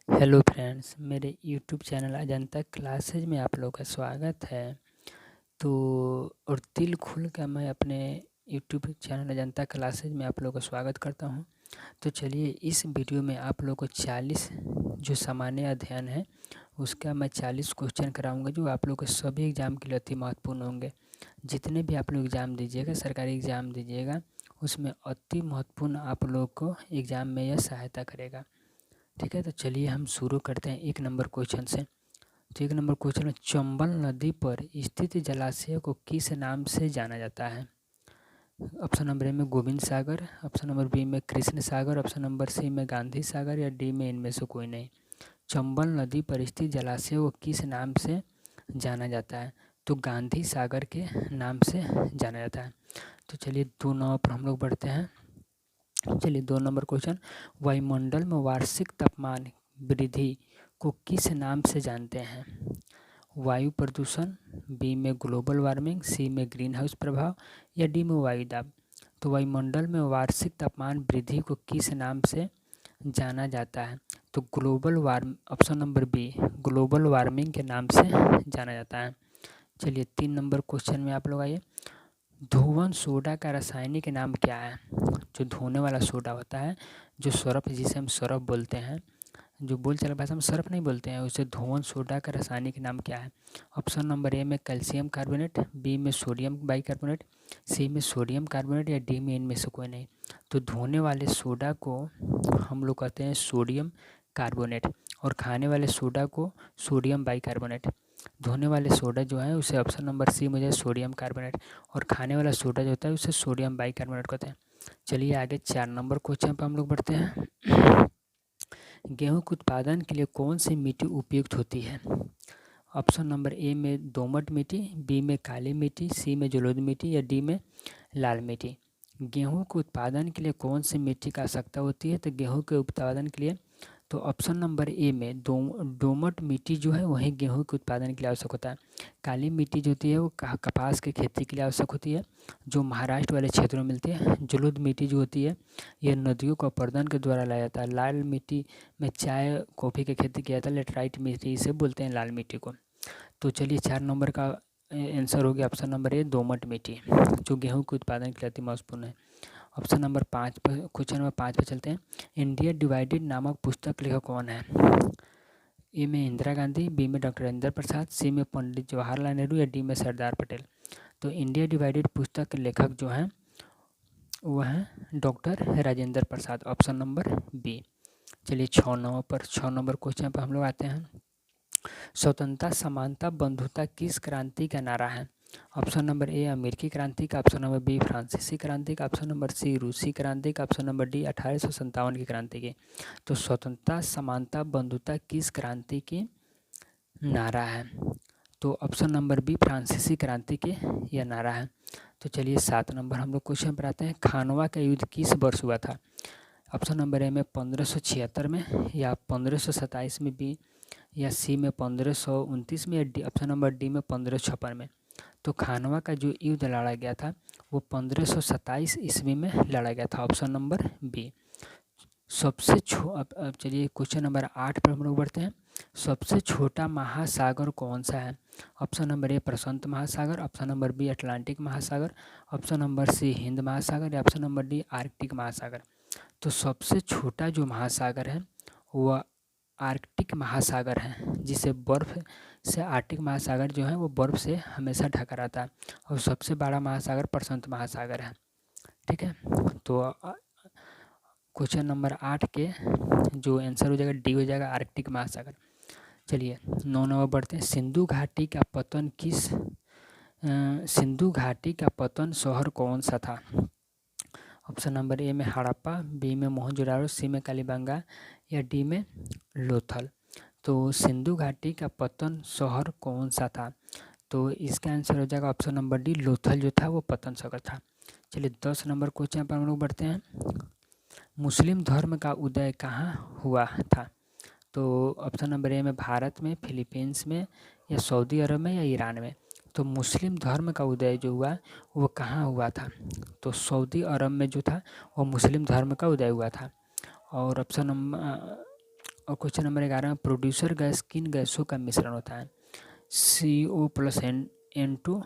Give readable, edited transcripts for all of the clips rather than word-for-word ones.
Hello friends, मेरे YouTube channel Ajanta classes में आप लोगों का स्वागत है। तो और दिल खुल कर मैं अपने यूट्यूब चैनल अजंता क्लासेज में आप लोगों का स्वागत करता हूं। तो चलिए इस वीडियो में आप लोगों को 40 जो सामान्य अध्ययन है उसका मैं 40 क्वेश्चन कराऊंगा जो आप लोगों के सभी एग्ज़ाम के लिए अति महत्वपूर्ण होंगे। जितने भी आप लोग एग्ज़ाम दीजिएगा, सरकारी एग्ज़ाम दीजिएगा, उसमें अति महत्वपूर्ण आप लोग को एग्ज़ाम में यह सहायता करेगा। ठीक है, तो चलिए हम शुरू करते हैं 1 नंबर क्वेश्चन से। तो 1 नंबर क्वेश्चन में चंबल नदी पर स्थित जलाशय को किस नाम से जाना जाता है? ऑप्शन नंबर ए में गोविंद सागर, ऑप्शन नंबर बी में कृष्ण सागर, ऑप्शन नंबर सी में गांधी सागर या डी में इनमें से कोई नहीं। चंबल नदी पर स्थित जलाशय को किस नाम से जाना जाता है? तो गांधी सागर के नाम से जाना जाता है। तो चलिए 2 नंबर पर हम लोग बढ़ते हैं। चलिए 2 नंबर क्वेश्चन, वायुमंडल में वार्षिक तापमान वृद्धि को किस नाम से जानते हैं? वायु प्रदूषण, बी में ग्लोबल वार्मिंग, सी में ग्रीन हाउस प्रभाव या डी में वायुदाब। तो वायुमंडल में वार्षिक तापमान वृद्धि को किस नाम से जाना जाता है? तो option number B global warming के नाम से जाना जाता है। चलिए 3 नंबर क्वेश्चन में आप लोग आइए। धोवन सोडा का रासायनिक नाम क्या है? जो धोने वाला सोडा होता है, जो सरफ जिसे हम सरफ बोलते हैं, जो बोलचाल भाषा में सरफ नहीं बोलते हैं, उसे धोवन सोडा का रासायनिक नाम क्या है? ऑप्शन नंबर ए में कैल्शियम कार्बोनेट, बी में सोडियम बाइकार्बोनेट, सी में सोडियम कार्बोनेट या डी में इनमें से कोई नहीं। तो धोने वाले सोडा को हम लोग कहते हैं सोडियम कार्बोनेट और खाने वाले सोडा को सोडियम बाइकार्बोनेट। धोने वाले सोडा जो है उसे ऑप्शन नंबर सी मुझे सोडियम कार्बोनेट और खाने वाला सोडा जो होता है उसे सोडियम बाइकार्बोनेट कहते हैं। चलिए आगे 4 नंबर क्वेश्चन पर हम लोग बढ़ते हैं। गेहूं के उत्पादन के लिए कौन सी मिट्टी उपयुक्त होती है? ऑप्शन नंबर ए में दोमट मिट्टी, बी में काली मिट्टी, सी में जलोढ़ मिट्टी या डी में लाल मिट्टी। गेहूं के उत्पादन के लिए कौन सी मिट्टी की आवश्यकता होती है? तो गेहूं के उत्पादन के लिए तो ऑप्शन नंबर ए में दोमट मिट्टी जो है वही गेहूं के उत्पादन के लिए आवश्यक होता है। काली मिट्टी जो होती है वो कपास की खेती के लिए आवश्यक होती है, जो महाराष्ट्र वाले क्षेत्रों में मिलती है। जलोढ़ मिट्टी जो होती है यह नदियों का अपर्दन के द्वारा लाया जाता है। लाल मिट्टी में चाय कॉफ़ी की खेती किया जाता है। लेटराइट मिट्टी से बोलते हैं लाल मिट्टी को। तो चलिए 4 नंबर का आंसर हो गया ऑप्शन नंबर ए दोमट मिट्टी, जो गेहूं के उत्पादन के लिए अति महत्वपूर्ण है। ऑप्शन नंबर 5 पर क्वेश्चन नंबर 5 पर चलते हैं। इंडिया डिवाइडेड नामक पुस्तक लेखक कौन है? ए में इंदिरा गांधी, बी में डॉक्टर राजेंद्र प्रसाद, सी में पंडित जवाहरलाल नेहरू या डी में सरदार पटेल। तो इंडिया डिवाइडेड पुस्तक के लेखक जो हैं वह हैं doctor Rajendra Prasad, option number B. चलिए 6 नंबर क्वेश्चन पर हम लोग आते हैं। स्वतंत्रता, समानता, बंधुता किस क्रांति का नारा है? ऑप्शन नंबर ए अमेरिकी क्रांति का, ऑप्शन नंबर बी फ्रांसीसी क्रांति का, ऑप्शन नंबर सी रूसी क्रांति का, ऑप्शन नंबर डी 1857 की क्रांति की। तो स्वतंत्रता, समानता, बंधुता किस क्रांति की नारा है? तो ऑप्शन नंबर बी फ्रांसीसी क्रांति के यह नारा है। तो चलिए 7 नंबर हम लोग क्वेश्चन पर आते हैं। खानवा का युद्ध किस वर्ष हुआ था? ऑप्शन नंबर ए में 1576 में या 1527 में, बी या सी में 1529 में या डी ऑप्शन नंबर डी में 1556 में। तो खानवा का जो युद्ध लड़ा गया था वो 1527 ईस्वी में लड़ा गया था, ऑप्शन नंबर बी। अब चलिए क्वेश्चन नंबर 8 पर हम लोग बढ़ते हैं। सबसे छोटा महासागर कौन सा है? ऑप्शन नंबर ए प्रशांत महासागर, ऑप्शन नंबर बी अटलांटिक महासागर, ऑप्शन नंबर सी हिंद महासागर या ऑप्शन नंबर डी आर्कटिक महासागर। तो सबसे छोटा जो महासागर है वह आर्कटिक महासागर है, जिसे बर्फ़ से आर्कटिक महासागर जो है वो बर्फ़ से हमेशा ढका रहता है। और सबसे बड़ा महासागर प्रशांत महासागर है। ठीक है, तो क्वेश्चन नंबर 8 के जो आंसर हो जाएगा डी हो जाएगा आर्कटिक महासागर। चलिए 9 नंबर बढ़ते हैं। सिंधु घाटी का पतन शहर कौन सा था? ऑप्शन नंबर ए में हड़प्पा, बी में मोहनजोदाड़ो, सी में कालीबंगा या डी में लोथल। तो सिंधु घाटी का पतन शहर कौन सा था? तो इसका आंसर हो जाएगा ऑप्शन नंबर डी लोथल जो था वो पतन शहर था। चलिए 10 नंबर क्वेश्चन पर हम लोग बढ़ते हैं। मुस्लिम धर्म का उदय कहाँ हुआ था? तो ऑप्शन नंबर ए में भारत में, फिलीपींस में या सऊदी अरब में या ईरान में। तो मुस्लिम धर्म का उदय जो हुआ वो कहाँ हुआ था? तो सऊदी अरब में जो था वो मुस्लिम धर्म का उदय हुआ था। और और क्वेश्चन नंबर 11 प्रोड्यूसर गैस किन गैसों का मिश्रण होता है? CO plus N2,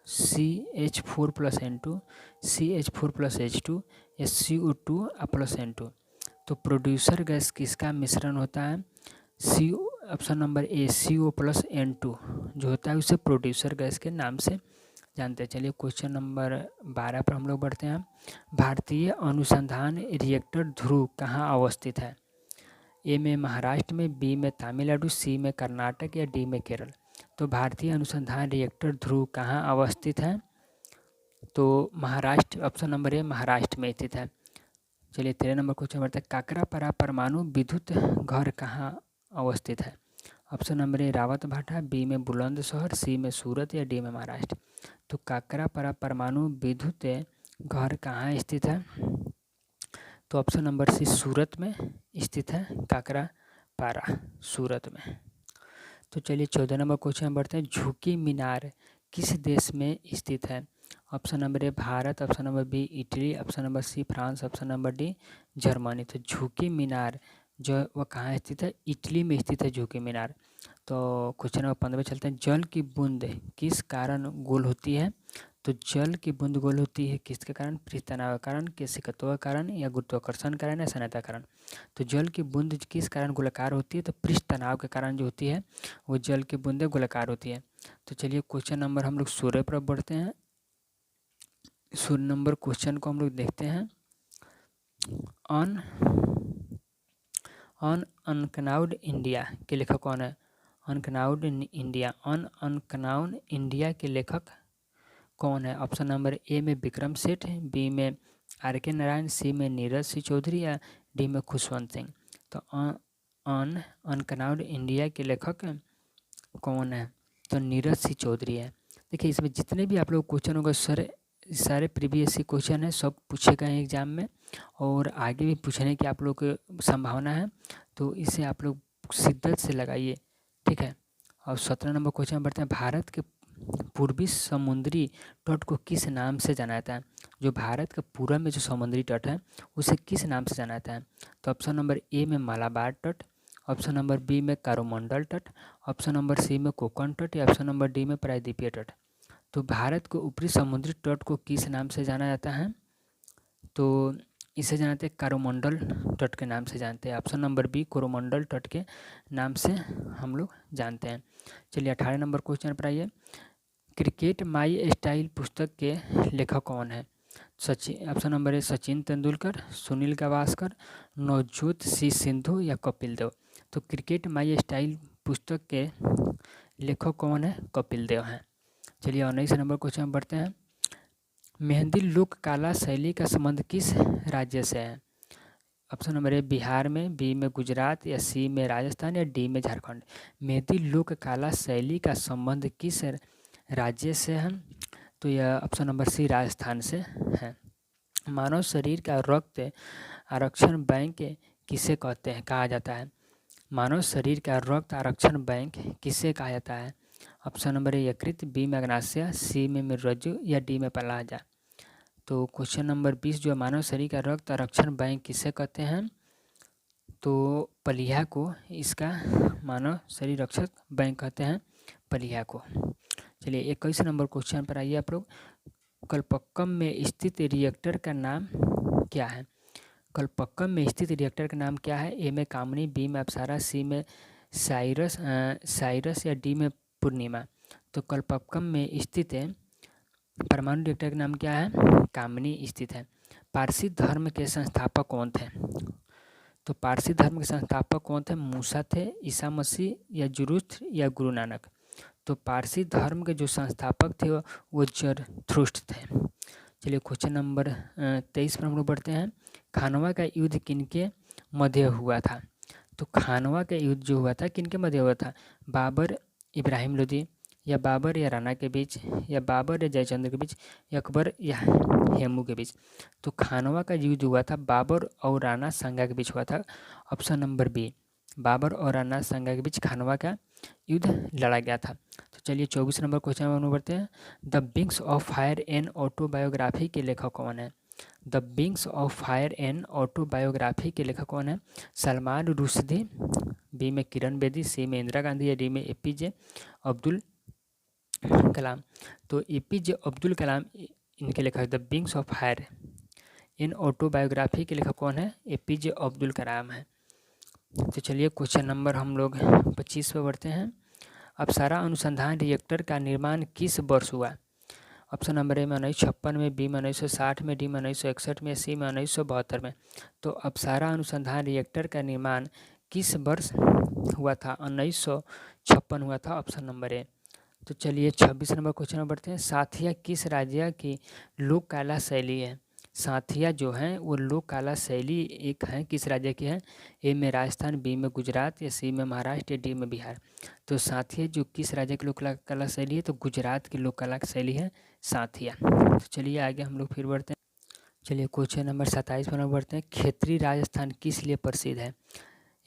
CH4 plus N2, CH4 plus H2 या CO2 प्लस N2। तो प्रोड्यूसर गैस किसका मिश्रण होता है? ऑप्शन नंबर ए CO प्लस N2 जो होता है उसे प्रोड्यूसर गैस के नाम से जानते हैं। चलिए क्वेश्चन नंबर 12 पर हम लोग बढ़ते हैं। भारतीय अनुसंधान रिएक्टर ध्रुव कहाँ अवस्थित है? ए में महाराष्ट्र में, बी में तमिलनाडु, सी में कर्नाटक या डी में केरल। तो भारतीय अनुसंधान रिएक्टर ध्रुव कहाँ अवस्थित है? तो महाराष्ट्र, ऑप्शन नंबर ए महाराष्ट्र में स्थित है। चलिए 13 नंबर क्वेश्चन बढ़ते हैं। काकरापारा परमाणु विद्युत घर कहाँ अवस्थित है? Option number A Rawatbhata, B में बुलंदशहर, सी में सूरत या डी में महाराष्ट्र। तो काकरापारा परमाणु विद्युत घर कहाँ स्थित है? तो ऑप्शन नंबर सी सूरत में स्थित है, काकरापारा सूरत में। तो चलिए 14 नंबर क्वेश्चन बढ़ते हैं। झुकी मीनार किस देश में स्थित है? Option number A Bharat, option number B Italy, option number C France, option number D Germany. तो झुकी मीनार जो वह कहाँ स्थित है? इटली में स्थित है झुकी मीनार। तो क्वेश्चन नंबर 15 में चलते हैं। जल की बूंद किस कारण गोल होती है? तो जल की बूंद गोल होती है किसके कारण? पृष्ठ तनाव के कारण, केशिकत्व के कारण या गुरुत्वाकर्षण कारण या सन्यता कारण। तो जल की बूंद किस कारण गोलाकार होती है? तो पृष्ठ तनाव के कारण जो होती है वो जल की बूंदें गोलाकार होती है। तो चलिए क्वेश्चन नंबर हम लोग 16 पर बढ़ते हैं। 16 नंबर क्वेश्चन को हम लोग देखते हैं। अनकनाउड इंडिया के लेखक कौन है? अनकनाउड इंडिया के लेखक कौन है? ऑप्शन नंबर ए में विक्रम सेठ, बी में RK नारायण, सी में नीरज सिंह चौधरी या डी में खुशवंत सिंह। तो अनकनाउड इंडिया के लेखक कौन है? तो नीरज सिंह चौधरी है। देखिए इसमें जितने भी आप लोग क्वेश्चन होगा सारे प्रीवियस क्वेश्चन है, सब पूछे गए हैं एग्जाम में और आगे भी पूछने की आप लोग को संभावना है। तो इसे आप लोग शिद्दत से लगाइए, ठीक है। और 17 नंबर क्वेश्चन बढ़ते हैं। भारत के पूर्वी समुद्री तट को किस नाम से जाना जाता है? जो भारत का पूर्व में जो समुद्री तट है उसे किस नाम से जाना जाता है? तो ऑप्शन नंबर ए में मालाबार तट, ऑप्शन नंबर बी में कारोमंडल तट, ऑप्शन नंबर सी में कोकण तट या ऑप्शन नंबर डी में प्रायद्वीपीय तट। तो भारत को ऊपरी समुद्री तट को किस नाम से जाना जाता है? तो इसे जानते हैं कोरोमंडल तट के नाम से जानते हैं। ऑप्शन नंबर बी कोरोमंडल तट के नाम से हम लोग जानते हैं। चलिए 18 नंबर क्वेश्चन पर आइए। क्रिकेट माई स्टाइल पुस्तक के लेखक कौन है? ऑप्शन नंबर ए सचिन तेंदुलकर, सुनील गावस्कर, नवजोत सिद्धू या कपिल देव। तो क्रिकेट माई स्टाइल पुस्तक के लेखक कौन है? कपिल देव हैं। चलिए 19 नंबर क्वेश्चन बढ़ते हैं। मेहंदी लोक कला शैली का संबंध किस राज्य से है? ऑप्शन नंबर ए बिहार में, बी में गुजरात या सी में राजस्थान या डी में झारखंड। मेहंदी लोक कला शैली का संबंध किस राज्य से है? तो यह ऑप्शन नंबर सी राजस्थान से है। मानव शरीर का रक्त आरक्षण बैंक किसे कहते हैं, कहा जाता है? मानव शरीर का रक्त आरक्षण बैंक किसे कहा जाता है? ऑप्शन नंबर ए यकृत, बी में अग्नाशय, सी में मेरुरज्जु या डी में प्लाजा। तो क्वेश्चन नंबर 20 जो मानव शरीर का रक्त आरक्षण बैंक किसे कहते हैं? तो पलिया को इसका मानव शरीर रक्षक बैंक कहते हैं, पलिया को। चलिए 21 नंबर क्वेश्चन पर आइए आप लोग। कलपक्कम में स्थित रिएक्टर का नाम क्या है? कलपक्कम में स्थित रिएक्टर का नाम क्या है? ए में कामनी, बी में अप्सरा, सी में साइरस या डी में पूर्णिमा। तो कलपक्कम में स्थित परमाणु रिएक्टर का नाम क्या है? कामनी स्थित है। पारसी धर्म के संस्थापक कौन थे? तो पारसी धर्म के संस्थापक कौन थे? मूसा थे, ईसा मसीह या जुरुस्त्र या गुरु नानक। तो पारसी धर्म के जो संस्थापक थे वो जरथुस्त्र थे। चलिए क्वेश्चन नंबर 23 पर हम लोग बढ़ते हैं। खानवा का युद्ध किनके मध्य हुआ था? तो खानवा का युद्ध जो हुआ था किनके मध्य हुआ था? बाबर इब्राहिम लोदी या बाबर या राणा के बीच या बाबर या जयचंद्र के बीच या अकबर या हेमू के बीच। तो खानवा का युद्ध हुआ था बाबर और राणा सांगा के बीच हुआ था। ऑप्शन नंबर बी बाबर और राणा सांगा के बीच खानवा का युद्ध लड़ा गया था। तो चलिए 24 नंबर क्वेश्चन में बढ़ते हैं। The wings of fire an autobiography के लेखक कौन है? The wings of fire an autobiography के लेखक कौन है? सलमान रुश्दी, बी में किरण बेदी, सी में इंदिरा गांधी या डी में एपीजे अब्दुल कलाम। तो एपीजे अब्दुल कलाम इनके लेखक। The wings of fire in autobiography के लेखक कौन है? एपीजे अब्दुल कलाम है। तो चलिए क्वेश्चन नंबर हम लोग 25 पे बढ़ते हैं। अप्सरा अनुसंधान रिएक्टर का निर्माण किस वर्ष हुआ? ऑप्शन नंबर ए में 1956 में, बी में 1960 में, डी में 1961 में, सी में 1972 में। तो अप्सरा अनुसंधान रिएक्टर का निर्माण किस वर्ष हुआ था? 1956 हुआ था, ऑप्शन नंबर ए। तो चलिए 26 नंबर क्वेश्चन में बढ़ते हैं। साथिया किस राज्य की लोक कला शैली है? साथिया जो है वो लोक कला शैली एक है, किस राज्य की है? ए में राजस्थान, बी में गुजरात या सी में महाराष्ट्र या डी में बिहार। तो साथिया जो किस राज्य की लोक कला शैली है? तो गुजरात की लोक कला शैली है साथिया। तो चलिए आगे हम लोग फिर बढ़ते हैं। चलिए क्वेश्चन नंबर 27 पर बढ़ते हैं। खेतरी राजस्थान किस लिए प्रसिद्ध है?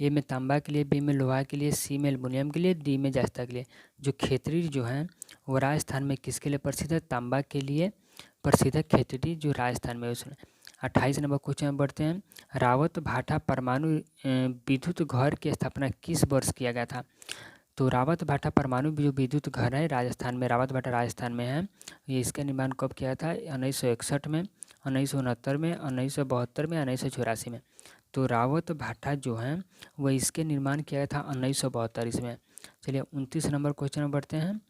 ए में तांबा के लिए, बी में लोहा के लिए, सी में एल्युमिनियम के लिए, डी में जस्ता के लिए। जो खेतरी जो है वो राजस्थान में किसके लिए प्रसिद्ध है? तांबा के लिए प्रसिद्ध है खेतरी, जो राजस्थान में उसमें। 28 नंबर क्वेश्चन में बढ़ते हैं। रावत भाटा परमाणु विद्युत घर की स्थापना किस वर्ष किया गया था? तो रावत भाटा परमाणु जो विद्युत घर है राजस्थान में, रावत भाटा राजस्थान में है, ये इसका निर्माण कब किया था? 1961 में, 1969 में, 1972 में, 1984 में। तो रावत भाटा जो है वह इसके निर्माण किया गया था 1972 इसमें। चलिए 29 नंबर क्वेश्चन में बढ़ते हैं।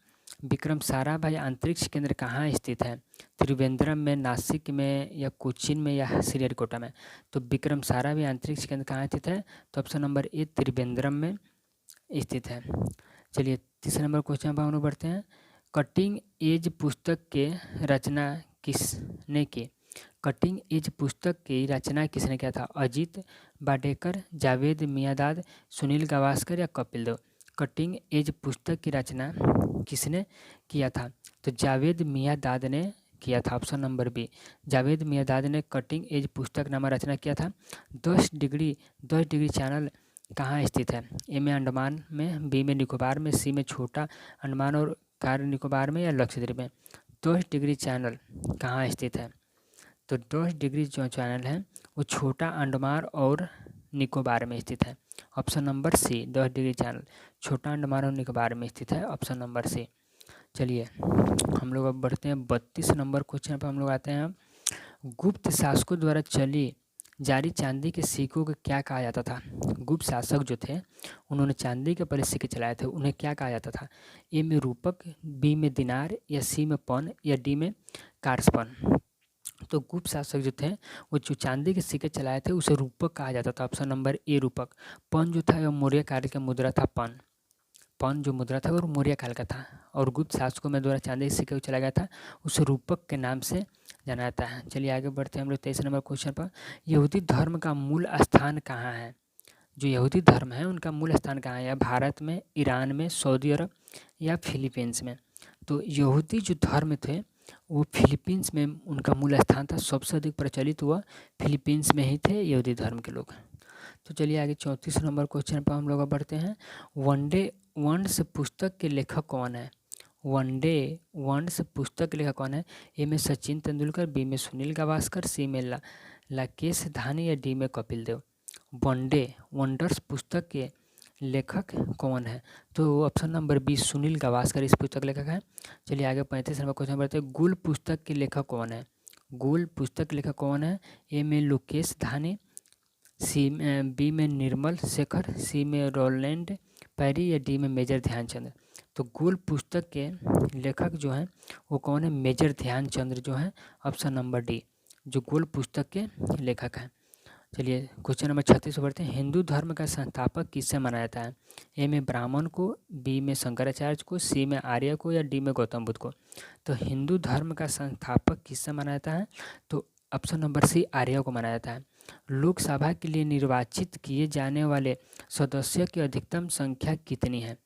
विक्रम साराभाई अंतरिक्ष केंद्र कहाँ स्थित है? त्रिवेंद्रम में, नासिक में या कोचीन में या श्रीहरिकोटा में। तो विक्रम साराभाई अंतरिक्ष केंद्र कहाँ स्थित है? तो ऑप्शन नंबर ए त्रिवेंद्रम में स्थित है। चलिए 30 नंबर क्वेश्चन पर हम लोग बढ़ते हैं। कटिंग एज पुस्तक के रचना किसने की? कटिंग एज पुस्तक की रचना किसने किया था? अजीत बाडेकर, जावेद मियांदाद, सुनील गावस्कर या कपिल देव। कटिंग एज पुस्तक की रचना किसने किया था? तो जावेद मियांदाद ने किया था, option number B. Javed Miandad ने कटिंग एज पुस्तक नामा रचना किया था। 10 डिग्री चैनल कहाँ स्थित है? ए में अंडमान में, बी में निकोबार में, सी में छोटा अंडमान और कार निकोबार में या लक्षद्वीप में। 10 डिग्री चैनल कहाँ स्थित है? तो 10 डिग्री जो चैनल है वो छोटा अंडमान और निकोबार में स्थित है, option number C. 10 degree channel छोटा अंडमान और निकोबार में स्थित है, ऑप्शन नंबर सी। चलिए हम लोग अब बढ़ते हैं 32 नंबर क्वेश्चन पर हम लोग आते हैं। गुप्त शासकों द्वारा जारी चांदी के सिक्कों को क्या कहा जाता था? गुप्त शासक जो थे उन्होंने चांदी के पहले सिक्के चलाए थे, उन्हें क्या कहा जाता था? ए में रूपक, बी में दिनार या सी में पौन या डी में कारस्पन। तो गुप्त शासक जो थे वो जो चांदी के सिक्के चलाए थे उसे रूपक कहा जाता था, ऑप्शन नंबर ए रूपक। पौन जो था वो मौर्य काल का मुद्रा था, पौन जो मुद्रा था वो मौर्य काल का था। और गुप्त शासकों में द्वारा चांदी के सिक्के को चलाया गया था, उसे रूपक के नाम से जाना जाता है। चलिए आगे बढ़ते हैं हम लोग 23 नंबर क्वेश्चन पर। यहूदी धर्म का मूल स्थान कहाँ है? जो यहूदी धर्म है उनका मूल स्थान कहाँ है? या भारत में, ईरान में, सऊदी अरब या फिलीपींस में। तो यहूदी जो धर्म थे वो फिलीपींस में उनका मूल स्थान था, सबसे अधिक प्रचलित हुआ फिलीपींस में ही थे यहूदी धर्म के लोग। तो चलिए आगे 34 नंबर क्वेश्चन पर हम लोग बढ़ते हैं। वनडे वंश पुस्तक के लेखक कौन है? वनडे वंश पुस्तक के लेखक कौन है? ए में सचिन तेंदुलकर, बी में सुनील गावस्कर, सी में राकेश धानी या डी में कपिल देव। वनडे वंडर्स पुस्तक के लेखक कौन है? तो option number B Sunil Gavaskar इस पुस्तक लेखक है। चलिए आगे 35 नंबर क्वेश्चन बढ़ते हैं। गुल पुस्तक के लेखक कौन है? गुल पुस्तक के लेखक कौन है? ए में लोकेश धानी, बी में निर्मल शेखर, सी में रोलैंड पैरी या डी में मेजर ध्यानचंद। तो गुल पुस्तक के लेखक जो हैं वो कौन है? मेजर ध्यानचंद जो है, ऑप्शन नंबर डी, जो गुल पुस्तक के लेखक हैं। चलिए क्वेश्चन नंबर 36 बढ़ते हैं। हिंदू धर्म का संस्थापक किससे माना जाता है? ए में ब्राह्मण को, बी में शंकराचार्य को, सी में आर्य को या डी में गौतम बुद्ध को। तो हिंदू धर्म का संस्थापक किससे माना जाता है? तो ऑप्शन नंबर सी आर्य को माना जाता है। लोकसभा के लिए निर्वाचित किए जाने वाले सदस्यों की अधिकतम संख्या कितनी है?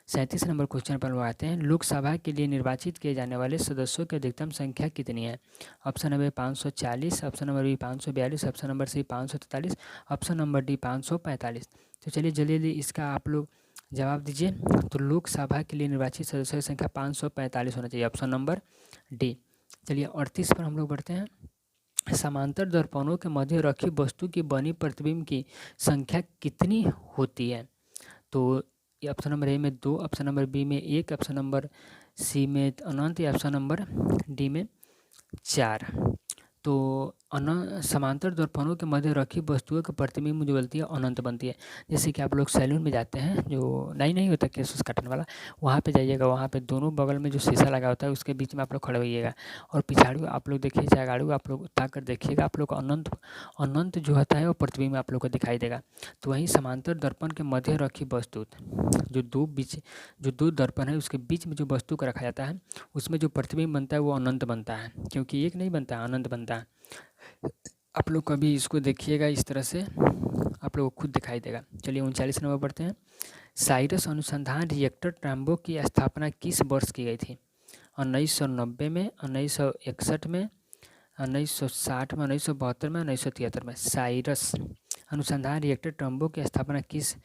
37 नंबर क्वेश्चन पर आते हैं। लोकसभा के लिए निर्वाचित किए जाने वाले सदस्यों की अधिकतम संख्या कितनी है? Option number 540, option number B 542, option number C 543, option number D 545। तो चलिए जल्दी जल्दी इसका आप लोग जवाब दीजिए। तो लोकसभा के लिए निर्वाचित सदस्यों की संख्या 545 होना चाहिए, ऑप्शन नंबर डी। चलिए 38 पर हम लोग बढ़ते हैं। समांतर दर्पणों के मध्य रखी वस्तु की बनी प्रतिबिंब की संख्या कितनी होती है? तो ऑप्शन नंबर ए में 2, ऑप्शन नंबर बी में 1, ऑप्शन नंबर सी में अनंत या ऑप्शन नंबर डी में 4। तो समांतर दर्पणों के मध्य रखी वस्तुओं की प्रतिबिंब जो बनती है अनंत बनती है। जैसे कि आप लोग सैलून में जाते हैं, जो नाई नहीं होता केस उस काटने वाला, वहाँ पे जाइएगा, वहाँ पे दोनों बगल में जो शीशा लगा होता है उसके बीच में आप लोग खड़े होइएगा और पिछाड़ी आप लोग देखिए चाहे आगाड़ी आप लोग ताक कर देखिएगा, आप लोग को अनंत अनंत जो होता है वो प्रतिबिंब आप लोग को दिखाई देगा। तो वहीं समांतर दर्पण के मध्य रखी वस्तु जो दो दर्पण है उसके बीच में जो वस्तु को रखा जाता है उसमें जो प्रतिबिंब बनता है वो अनंत बनता है, क्योंकि एक नहीं बनता, अनंत बनता है। आप लोग कभी इसको देखिएगा, इस तरह से आप लोग को खुद दिखाई देगा। चलिए 39 नंबर पढ़ते हैं। साइरस अनुसंधान रिएक्टर ट्राम्बो की स्थापना किस वर्ष की गई थी? 1990 में, 1961 में, 1960 में, 1972 में, 1973 में। साइरस अनुसंधान रिएक्टर ट्राम्बो की स्थापना किस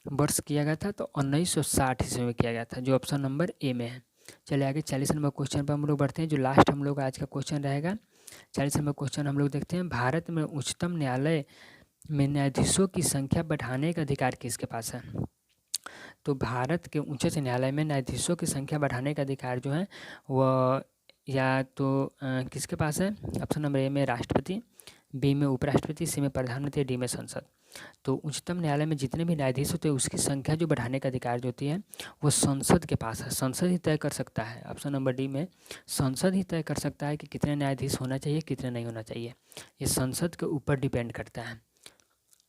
वर्ष किया गया था? तो 1960 ईस्वी में किया गया था, जो ऑप्शन नंबर ए में है। चलिए आगे 40 नंबर क्वेश्चन पर हम लोग बढ़ते हैं, जो लास्ट हम लोग आज का क्वेश्चन रहेगा। 40 नंबर क्वेश्चन हम लोग देखते हैं। भारत में उच्चतम न्यायालय में न्यायाधीशों की संख्या बढ़ाने का अधिकार किसके पास है? तो भारत के उच्चतम न्यायालय में न्यायाधीशों की संख्या बढ़ाने का अधिकार जो है वह या तो किसके पास है? ऑप्शन नंबर ए में राष्ट्रपति, बी में उपराष्ट्रपति, सी में प्रधानमंत्री, डी में संसद। तो उच्चतम न्यायालय में जितने भी न्यायाधीश होते हैं उसकी संख्या जो बढ़ाने का अधिकार जो होती है वो संसद के पास है। संसद ही तय कर सकता है। ऑप्शन नंबर डी में संसद ही तय कर सकता है कि कितने न्यायाधीश होना चाहिए, कितने नहीं होना चाहिए। ये संसद के ऊपर डिपेंड करता है।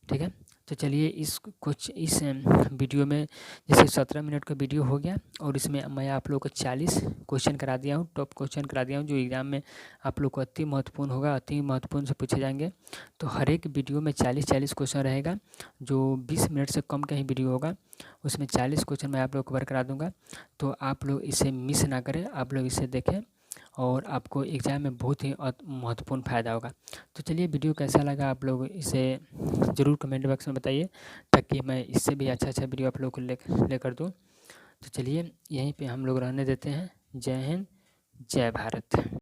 ठीक है, तो चलिए इस वीडियो में जैसे 17 मिनट का वीडियो हो गया और इसमें मैं आप लोग को 40 क्वेश्चन करा दिया हूँ, टॉप क्वेश्चन करा दिया हूँ जो एग्ज़ाम में आप लोग को अति महत्वपूर्ण होगा, अति महत्वपूर्ण से पूछे जाएंगे। तो हर एक वीडियो में 40-40 क्वेश्चन रहेगा, जो 20 मिनट से कम का ही वीडियो होगा, उसमें 40 क्वेश्चन मैं आप लोग को कवर करा दूँगा। तो आप लोग इसे मिस ना करें, आप लोग इसे देखें और आपको एग्ज़ाम में बहुत ही महत्वपूर्ण फ़ायदा होगा। तो चलिए वीडियो कैसा लगा आप लोग इसे ज़रूर कमेंट बॉक्स में बताइए, ताकि मैं इससे भी अच्छा वीडियो आप लोग को लेकर दूँ। तो चलिए यहीं पे हम लोग रहने देते हैं। जय हिंद, जय भारत।